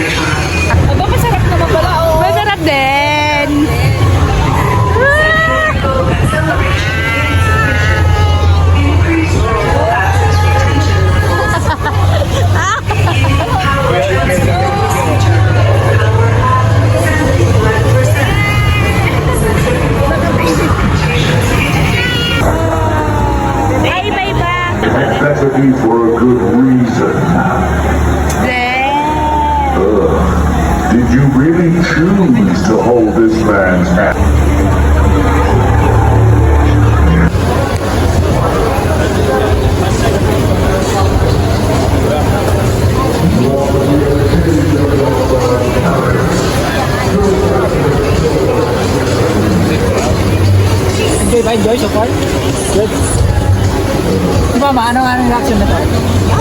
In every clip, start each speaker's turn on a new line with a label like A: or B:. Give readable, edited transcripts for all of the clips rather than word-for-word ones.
A: Aba, masarap naman pala, oh.
B: Masarap din. Ay, iba-iba.
C: That better be for a good reason. Did you really choose to hold this man's hand?
A: Enjoy ba? Enjoy so far? Good. Mama, anong reaction na to?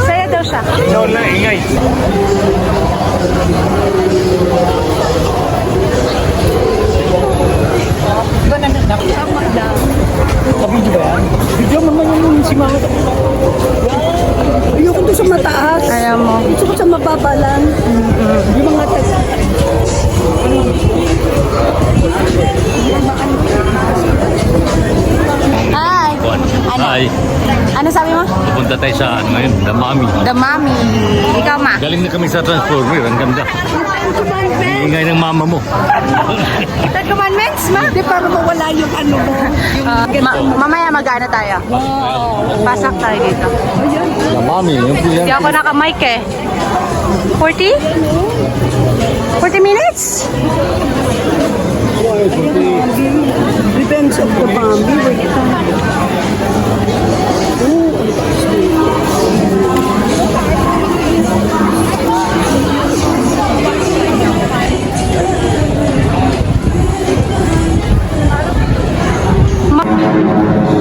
B: Saya daw siya.
D: Ikaw lang, ingay.
A: Diba nakakama daw? Kabidyo ba yan? Video mo naman yung si Mama.
E: Ayoko doon sa mataas.
B: Ayaw mo.
E: Gusto ko sa mababa lang. Yung mga
B: Hi. Ano?
D: Hi.
B: Ano sabi mo?
D: Pupunta tayo sa ano ngayon, Damami.
B: The Mommy. Ikaw, Ma.
D: Galing na kami sa Transformer, ang ganda. Ang ingay ng mama mo.
B: Ten Commandments, Ma?
E: Hindi, para mawala yung ano mo.
B: Mamaya mag-ano tayo? Pasak tayo dito.
D: Damami, yung
B: Hindi ako naka-mic eh. 40? 40 minutes?
E: Revenge of the Bambi. Wait.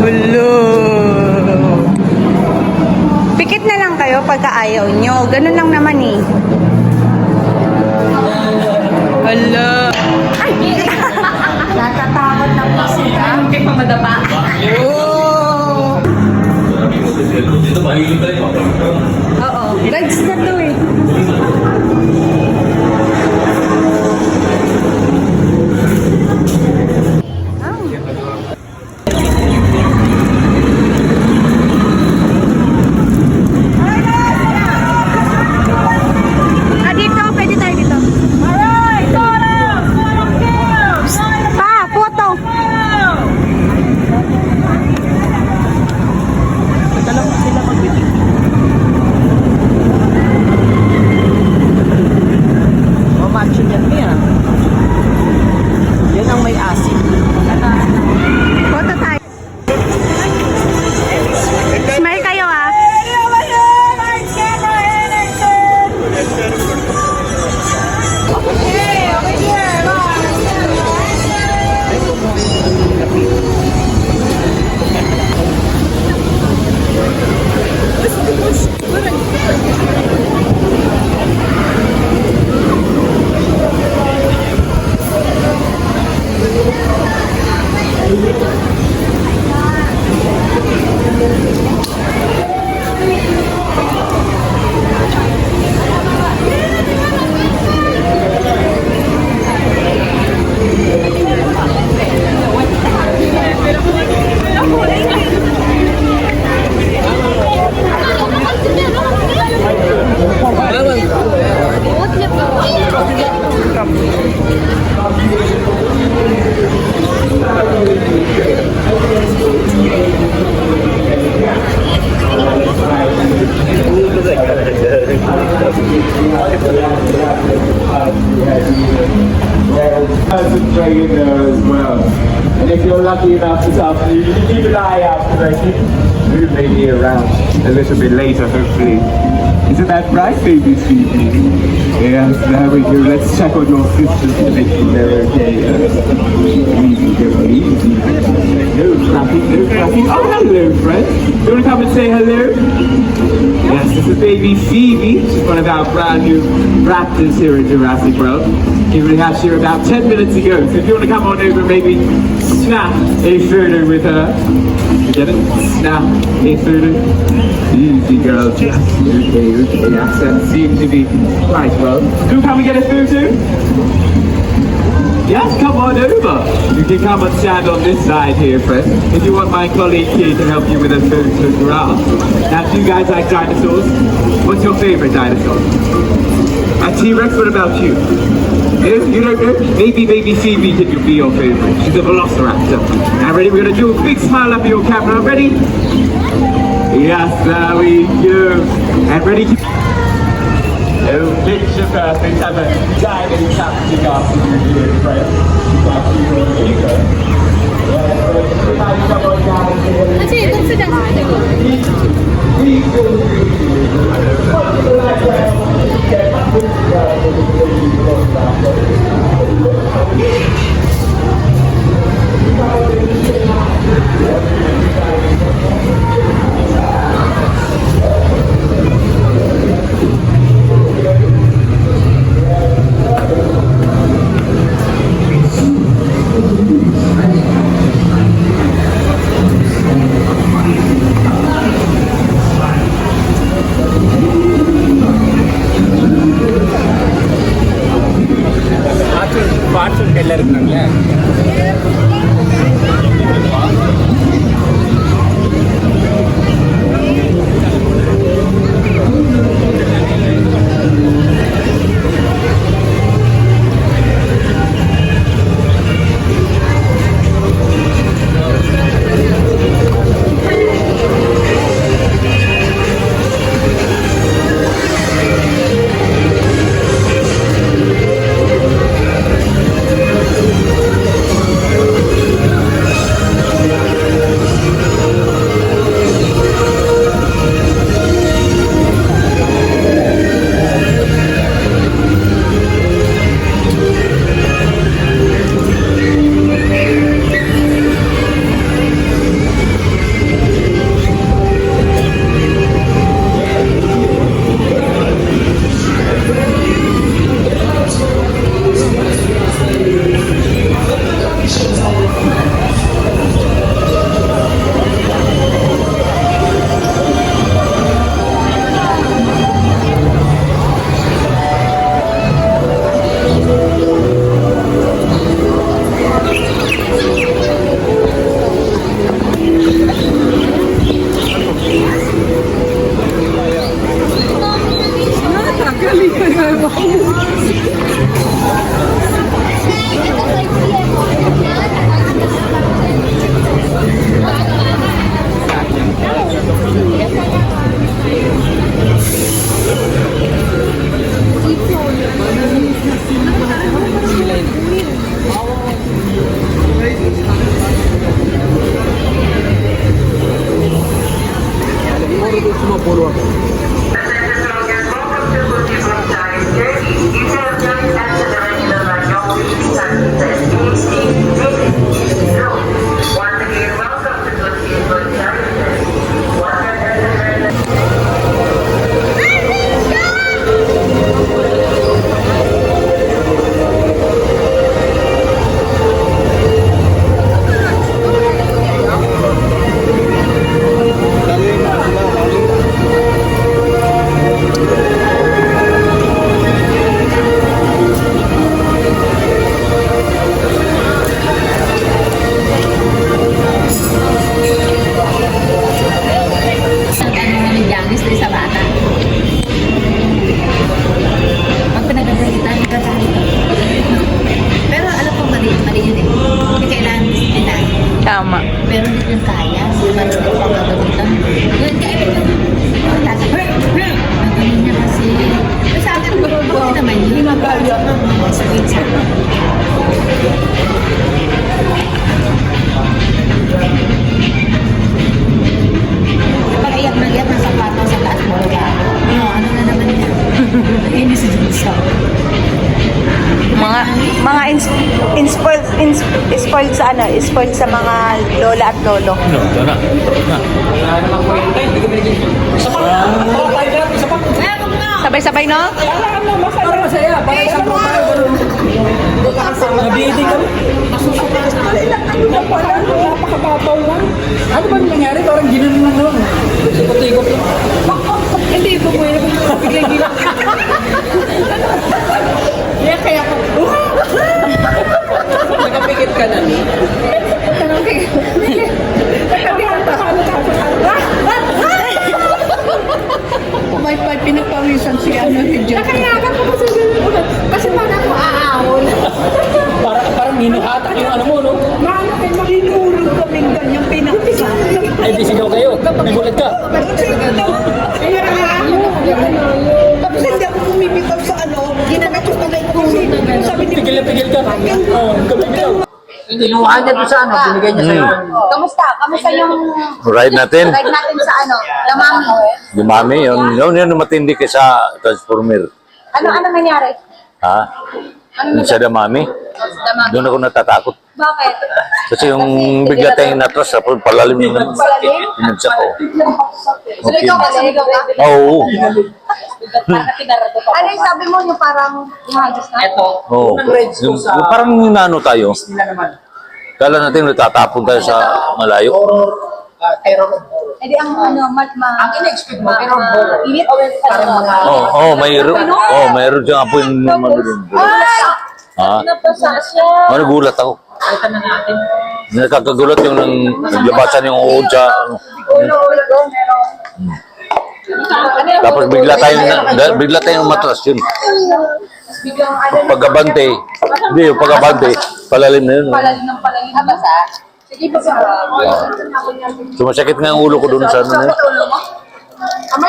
B: Hello. Pikit na lang kayo pagka ayaw nyo. Ganun lang naman eh. Hello. Natatakot ng pasita. Kaya pamadapa. Oh. Oo. Rides na to eh. Dito, pwede tayo dito. Pa, photo.
A: Nagdalawa sila mag-video. Oh, macho yan niya. Yan ang may asin.
B: Photo tayo. Smile kayo ah.
F: Concentrate there as well. And if you're lucky enough this afternoon, you can keep an eye out for I think move maybe around a little bit later, hopefully. Isn't that right, baby Stevie? Yes, there we go. Let's check on your sisters to make sure they're okay. Easy, go easy. No clapping, no clapping. Oh, hello, friend. You want to come and say hello? Yes, this is baby Phoebe. She's one of our brand new raptors here in Jurassic World. Came in house here about 10 minutes ago. So if you want to come on over, maybe snap a photo with her. You get it? Snap a photo. Easy, girl. Okay, okay. Accent seems to be quite well. So can we get a photo? Yes, come on over. You can come and stand on this side here, friend. If you want my colleague here to help you with a photograph. Now, do you guys like dinosaurs? What's your favorite dinosaur? A T-Rex? What about you? You don't know? Maybe Baby Phoebe could be your favorite. She's a velociraptor. Now, ready? We're gonna do a big smile up at your camera. Ready? Yes, there we go. And ready? Oh, picture perfect. Have a diving captain after you here, friend. Here you go.
B: Kasi itong sa
A: fortune teller இருந்தாங்க.
G: Tama.
B: Pero hindi ko kaya. Parang hindi ko gagamitan. Yun, kaya ang galing niya kasi. Sa akin, okay naman yun. Hindi magkaya. Sa pizza. Pag iyak na iyak, nasa kwarto sa taas mo. Ano na naman yan? Hindi si Junsa.
G: Spoiled sa ano, spoiled sa mga lola at lolo.
D: No, ito na.
A: Wala namang kwenta, hindi ko binigyan.
G: Sabay-sabay, no?
A: Para masaya. Para isang tayo. Nabihitin kami.
E: Napakababaw lang.
A: Ano ba nangyari? Parang ginanon lang naman. Ikot-ikot lang.
E: Hindi ko po yun. Biglang-biglang. Kaya ako,
A: Nakapikit ka na.
E: may pinapawisan si Jeff.
B: Nakayakan ko kasi parang ako aahon.
A: Parang minuhatak yung ano mo, no?
E: Makinurog kaming ganyang pinakisa.
A: Ay, di sigaw kayo. Nagulat ka.
E: Tapos hindi ako pumipitaw sa ano, ginamit ko pala yung sabi ni
A: Pigil na pigil ka. Oo, kapigil. Kinuha niya doon sa ano, binigay niya sa'yo.
B: Kamusta? Kamusta yung
D: Ride natin.
B: ride natin sa ano? Damami.
D: Yung mami, yun matindi kay sa Transformer.
B: Ano nangyari?
D: Ha? Yung sa damami,
B: Damami.
D: doon ako natatakot.
B: Bakit?
D: Kasi yung bigla tayong natras, tapos palalim yung pinagsak ko.
B: Suligaw ka? Suligaw ka?
D: Oo.
B: Ano yung sabi mo yung parang umagos na?
A: Ito.
D: Oo. Yung parang nano tayo.
A: Sila naman.
D: Kala natin natatapon tayo sa malayo.
A: Terror.
B: Eh di ang ano,
A: Ang in-expect mo, terror horror.
B: init?
A: Parang mga...
D: Mayroon siyang apoy ng
B: Ay!
D: Ha?
B: Napasa siya.
D: Nagulat ako.
A: Kita na natin.
D: Nakakagulat yung naglabasan yung uod sa...
B: Ulo, meron.
D: Tapos bigla tayong matras yun.
B: Biglang ano,
D: Pagkabante, hindi yung pagkabante, palalim na yun.
B: palalim ng palalim. Basa? Sige, basa.
D: Sumasakit nga ang ulo ko doon sa ano na yun.
B: Ulo mo?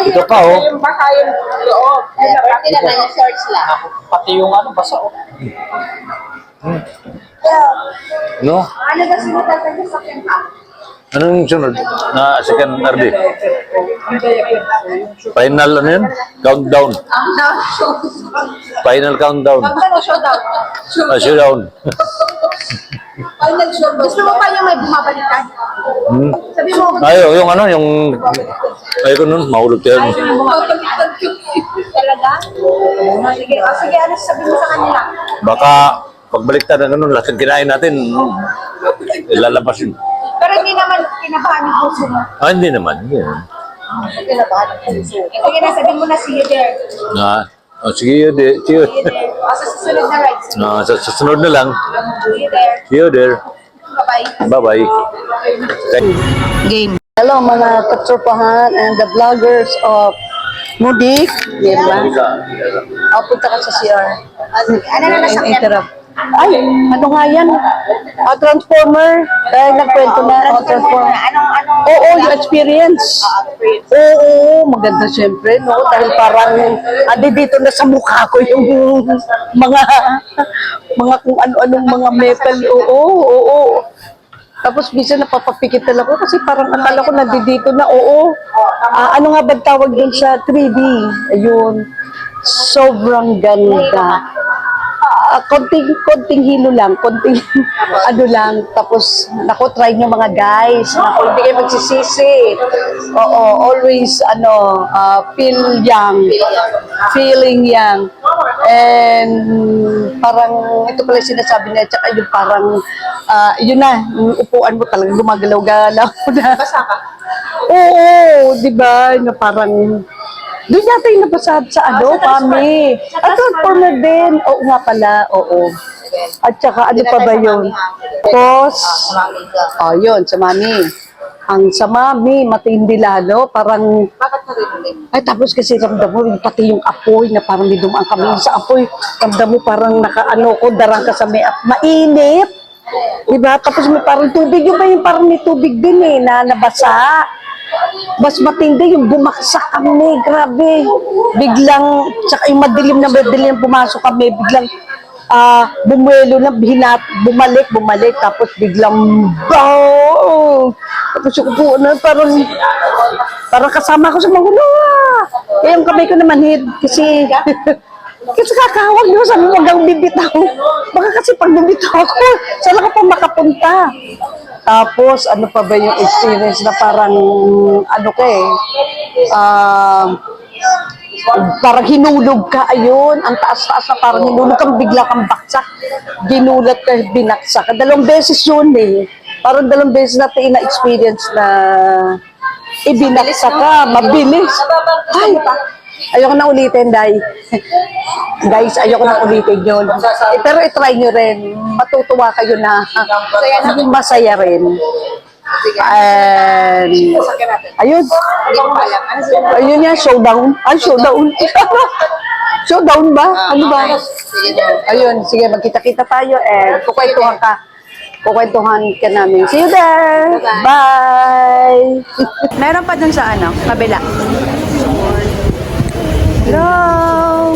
D: Ito pa, oh.
B: Basa yung loob. Pati na lang yung shorts lang.
A: Pati yung ano, basa oh.
D: No?
B: Ano ba sinutatan yung sakyan ka?
D: Anong sunod? Na second RD? Final ano yun? Countdown. Final countdown.
B: Ano, showdown?
D: Showdown.
B: Final showdown. Gusto mo pa yung may bumabalikan? Sabi mo,
D: Yung ano, yung... Ayoko nun, mahulog tayo.
B: yung bumabalikan ko. Talaga? Sige, sige, ano sabi mo sa kanila?
D: Baka pagbaliktad na ganun, lahat ng kinain natin, ilalabas yun.
B: Pero hindi naman kinabahan ng puso mo.
D: Hindi naman. Hindi naman.
B: Kinabahan ng puso. Sige na, sabi mo na, see you there.
D: Sige yun, see you.
B: See you there. Sa susunod na rides.
D: Sa susunod na lang.
B: See you there.
D: See you there.
B: Bye-bye.
D: Bye-bye.
E: Game. Hello mga katsurpahan and the vloggers of Mudik. Diba? Punta ka sa CR.
B: Ano na nasakyan?
E: Interrupt. Ay, ano nga yan? Transformer. Dahil nagkwento na. Transformer.
B: Anong?
E: Oo, yung experience. Oo, maganda siyempre, no? Dahil parang, dito na sa mukha ko yung mga kung ano-anong mga metal. Oo. Tapos minsan napapapikital ako kasi parang akala ko nandito na, oo. Ano nga ba tawag dun sa 3D? Ayun. Sobrang ganda. Konting hilo lang, konting ano lang. Tapos, naku, try nyo mga guys. Naku, hindi kayo magsisisi. Oo, always, feel young. Feeling young. And, parang, ito pala yung sinasabi niya, tsaka yung parang, yun na, yung upuan mo talagang gumagalaw-galaw na.
B: Basa ka?
E: Oo, di ba? Na parang, doon yata yung napasad sa kami. At transformer din. Oo nga pala, oo. At saka ano pa ba yun? Tapos, yun, sa mami. Ang sa mami, matindi lalo, parang,
B: Bakit narinig?
E: ay tapos kasi ramdam mo, pati yung apoy na parang may dumaan kami sa apoy, ramdam mo parang nakaano ko, darang ka sa mainit. Diba? Tapos may parang tubig, yung ba yung parang may tubig din na nabasa. Mas matindi yung bumaksak kami, grabe. Biglang, tsaka yung madilim pumasok kami, biglang bumuelo na, bumalik, tapos biglang, tapos yung upuan na, parang kasama ko sa magulo. Eh, yung kamay ko naman hit, kasi kakawag nyo, sabi mo, huwag bibitaw. Baka kasi pag bibitaw ako, saan ka pa makapunta? Tapos, ano pa ba yung experience na parang, Parang hinulog ka, ayun, ang taas-taas na parang hinulog kang bigla kang baksak. Ginulat ka, binaksak ka. 2 beses yun eh. Parang 2 beses natin na-experience na ibinaksak ka, mabilis. Ay, ayoko na ulitin, Day. Guys, ayoko na ulitin yun. Pero itry nyo rin. Matutuwa kayo na masaya rin. And, ayun. Ayun yan, showdown. Ay, showdown. Showdown ba? Ano ba? Ayun, sige, magkita-kita tayo and kukwentuhan ka. Kukwentuhan ka namin. See you there! Bye!
G: Meron pa dun sa kabila. Hello!